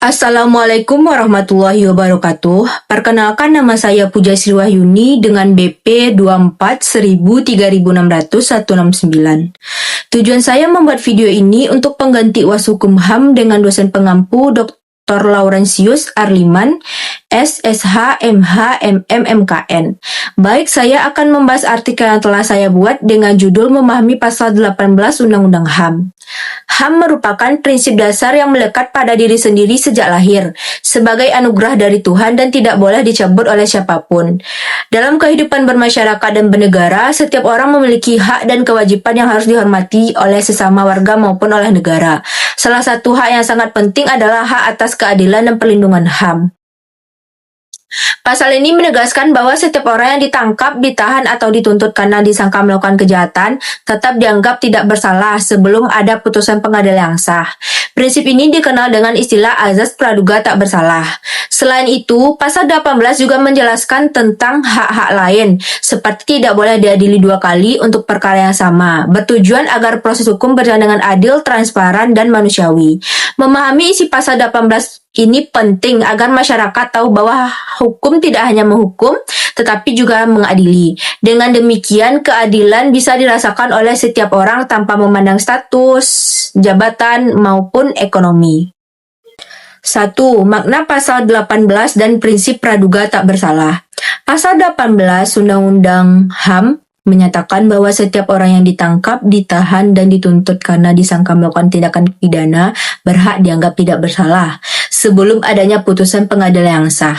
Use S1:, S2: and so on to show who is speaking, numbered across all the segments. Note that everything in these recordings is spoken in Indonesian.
S1: Assalamualaikum warahmatullahi wabarakatuh. Perkenalkan, nama saya Puja Sri Wahyuni dengan BP 24 Tujuan saya membuat video ini untuk pengganti UAS Hukum HAM dengan dosen pengampu Dr. Laurentius Arliman, SSH, MH, MM, MKN. Baik, saya akan membahas artikel yang telah saya buat dengan judul Memahami Pasal 18 Undang-Undang HAM. HAM merupakan prinsip dasar yang melekat pada diri sendiri sejak lahir, sebagai anugerah dari Tuhan dan tidak boleh dicabut oleh siapapun. Dalam kehidupan bermasyarakat dan bernegara, setiap orang memiliki hak dan kewajiban yang harus dihormati oleh sesama warga maupun oleh negara. Salah satu hak yang sangat penting adalah hak atas keadilan dan perlindungan HAM. Pasal ini menegaskan bahwa setiap orang yang ditangkap, ditahan, atau dituntut karena disangka melakukan kejahatan tetap dianggap tidak bersalah sebelum ada putusan pengadilan yang sah. Prinsip ini dikenal dengan istilah azas praduga tak bersalah. Selain itu, pasal 18 juga menjelaskan tentang hak-hak lain, seperti tidak boleh diadili dua kali untuk perkara yang sama, bertujuan agar proses hukum berjalan dengan adil, transparan, dan manusiawi. Memahami isi pasal 18 ini penting agar masyarakat tahu bahwa hukum tidak hanya menghukum, tetapi juga mengadili. Dengan demikian, keadilan bisa dirasakan oleh setiap orang tanpa memandang status, jabatan, maupun ekonomi. 1. Makna pasal 18 dan prinsip praduga tak bersalah. Pasal 18 Undang-Undang HAM menyatakan bahwa setiap orang yang ditangkap, ditahan, dan dituntut karena disangka melakukan tindakan pidana berhak dianggap tidak bersalah sebelum adanya putusan pengadilan yang sah.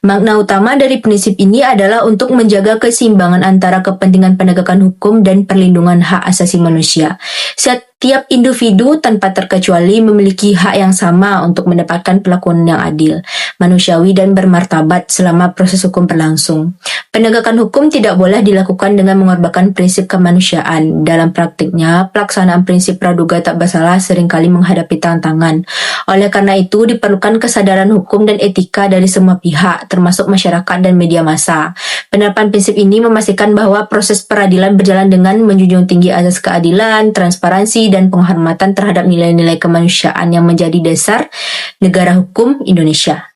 S1: Makna utama dari prinsip ini adalah untuk menjaga keseimbangan antara kepentingan penegakan hukum dan perlindungan hak asasi manusia. Setiap individu tanpa terkecuali memiliki hak yang sama untuk mendapatkan perlakuan yang adil, manusiawi, dan bermartabat selama proses hukum berlangsung. Penegakan hukum tidak boleh dilakukan dengan mengorbankan prinsip kemanusiaan. Dalam praktiknya, pelaksanaan prinsip praduga tak bersalah seringkali menghadapi tantangan. Oleh karena itu, diperlukan kesadaran hukum dan etika dari semua pihak, termasuk masyarakat dan media massa. Penerapan prinsip ini memastikan bahwa proses peradilan berjalan dengan menjunjung tinggi azas keadilan, transparansi, dan penghormatan terhadap nilai-nilai kemanusiaan yang menjadi dasar negara hukum Indonesia.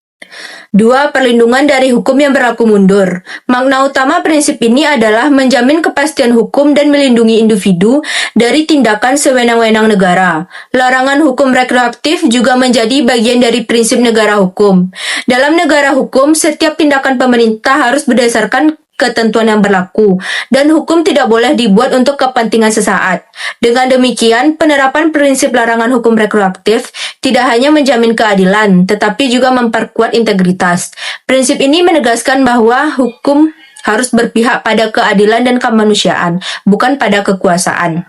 S1: 2. Perlindungan dari hukum yang berlaku mundur. Makna utama prinsip ini adalah menjamin kepastian hukum dan melindungi individu dari tindakan sewenang-wenang negara. Larangan hukum retroaktif juga menjadi bagian dari prinsip negara hukum. Dalam negara hukum, setiap tindakan pemerintah harus berdasarkan ketentuan yang berlaku, dan hukum tidak boleh dibuat untuk kepentingan sesaat. Dengan demikian, penerapan prinsip larangan hukum retroaktif tidak hanya menjamin keadilan, tetapi juga memperkuat integritas. Prinsip ini menegaskan bahwa hukum harus berpihak pada keadilan dan kemanusiaan, bukan pada kekuasaan.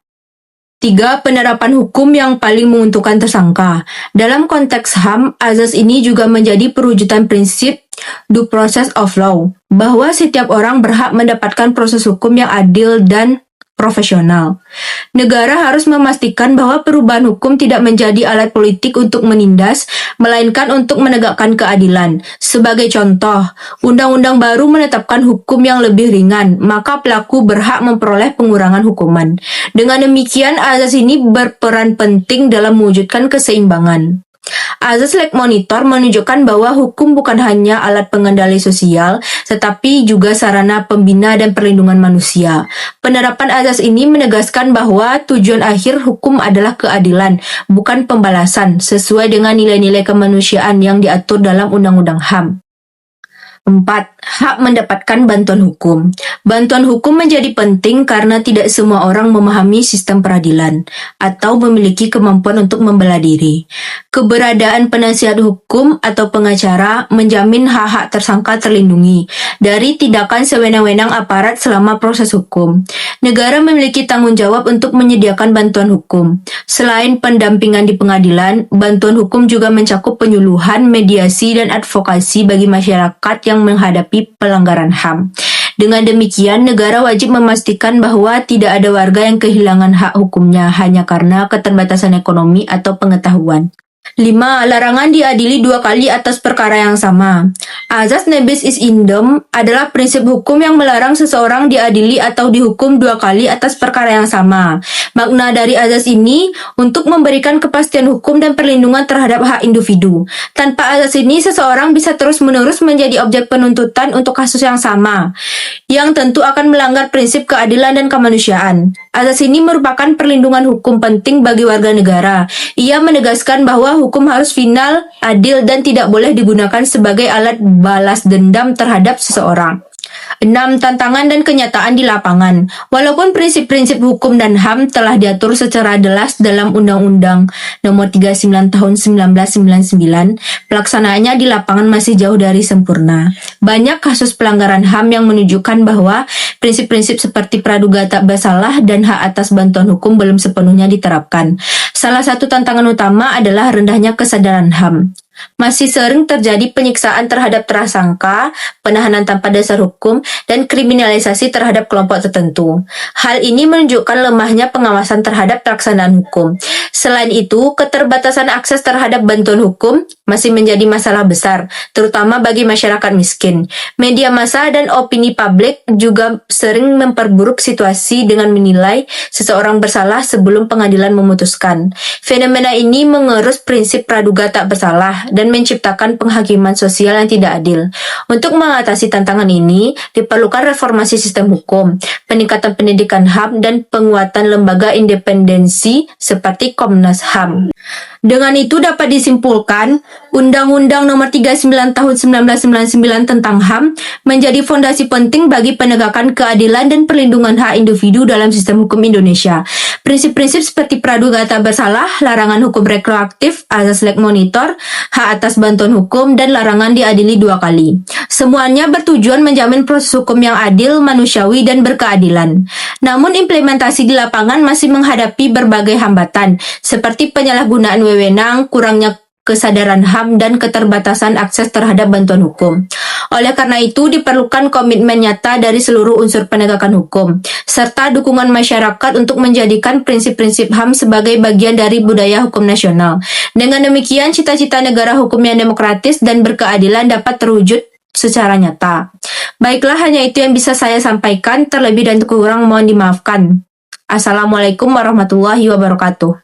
S1: 3. Penerapan hukum yang paling menguntungkan tersangka. Dalam konteks HAM, azas ini juga menjadi perwujudan prinsip due process of law, bahwa setiap orang berhak mendapatkan proses hukum yang adil dan profesional. Negara harus memastikan bahwa perubahan hukum tidak menjadi alat politik untuk menindas, melainkan untuk menegakkan keadilan. Sebagai contoh, undang-undang baru menetapkan hukum yang lebih ringan, maka pelaku berhak memperoleh pengurangan hukuman. Dengan demikian, azas ini berperan penting dalam mewujudkan keseimbangan. Azas Lake Monitor menunjukkan bahwa hukum bukan hanya alat pengendali sosial, tetapi juga sarana pembina dan perlindungan manusia. Penerapan azas ini menegaskan bahwa tujuan akhir hukum adalah keadilan, bukan pembalasan, sesuai dengan nilai-nilai kemanusiaan yang diatur dalam Undang-Undang HAM. 4. Hak mendapatkan bantuan hukum. Bantuan hukum menjadi penting karena tidak semua orang memahami sistem peradilan atau memiliki kemampuan untuk membela diri. Keberadaan penasihat hukum atau pengacara menjamin hak-hak tersangka terlindungi dari tindakan sewenang-wenang aparat selama proses hukum. Negara memiliki tanggung jawab untuk menyediakan bantuan hukum. Selain pendampingan di pengadilan, bantuan hukum juga mencakup penyuluhan, mediasi, dan advokasi bagi masyarakat yang menghadapi pelanggaran HAM. Dengan demikian, negara wajib memastikan bahwa tidak ada warga yang kehilangan hak hukumnya hanya karena keterbatasan ekonomi atau pengetahuan. 5. Larangan diadili 2 kali atas perkara yang sama. Azas nebis is indem adalah prinsip hukum yang melarang seseorang diadili atau dihukum 2 kali atas perkara yang sama. Makna dari azas ini untuk memberikan kepastian hukum dan perlindungan terhadap hak individu. Tanpa azas ini, seseorang bisa terus-menerus menjadi objek penuntutan untuk kasus yang sama, yang tentu akan melanggar prinsip keadilan dan kemanusiaan. Azas ini merupakan perlindungan hukum penting bagi warga negara. Ia menegaskan bahwa hukum harus final, adil, dan tidak boleh digunakan sebagai alat balas dendam terhadap seseorang. 6. Tantangan dan kenyataan di lapangan. Walaupun prinsip-prinsip hukum dan HAM telah diatur secara jelas dalam Undang-Undang Nomor 39 Tahun 1999, pelaksanaannya di lapangan masih jauh dari sempurna. Banyak kasus pelanggaran HAM yang menunjukkan bahwa prinsip-prinsip seperti praduga tak bersalah dan hak atas bantuan hukum belum sepenuhnya diterapkan. Salah satu tantangan utama adalah rendahnya kesadaran HAM. Masih sering terjadi penyiksaan terhadap tersangka, penahanan tanpa dasar hukum, dan kriminalisasi terhadap kelompok tertentu. Hal ini menunjukkan lemahnya pengawasan terhadap pelaksanaan hukum. Selain itu, keterbatasan akses terhadap bantuan hukum masih menjadi masalah besar, terutama bagi masyarakat miskin. Media massa dan opini publik juga sering memperburuk situasi dengan menilai seseorang bersalah sebelum pengadilan memutuskan. Fenomena ini mengerus prinsip praduga tak bersalah dan menciptakan penghakiman sosial yang tidak adil. Untuk mengatasi tantangan ini, diperlukan reformasi sistem hukum, peningkatan pendidikan HAM, dan penguatan lembaga independensi seperti Komnas HAM. Dengan itu dapat disimpulkan, Undang-Undang Nomor 39 Tahun 1999 tentang HAM menjadi fondasi penting bagi penegakan keadilan dan perlindungan hak individu dalam sistem hukum Indonesia. Prinsip-prinsip seperti praduga tak bersalah, larangan hukum retroaktif, azas leg monitor, hak atas bantuan hukum, dan larangan diadili 2 kali. Semuanya bertujuan menjamin proses hukum yang adil, manusiawi, dan berkeadilan. Namun implementasi di lapangan masih menghadapi berbagai hambatan, seperti penyalahgunaan wewenang, kurangnya kesadaran HAM, dan keterbatasan akses terhadap bantuan hukum. Oleh karena itu, diperlukan komitmen nyata dari seluruh unsur penegakan hukum, serta dukungan masyarakat untuk menjadikan prinsip-prinsip HAM sebagai bagian dari budaya hukum nasional. Dengan demikian, cita-cita negara hukum yang demokratis dan berkeadilan dapat terwujud secara nyata. Baiklah, hanya itu yang bisa saya sampaikan. Terlebih dan kurang mohon dimaafkan. Assalamualaikum warahmatullahi wabarakatuh.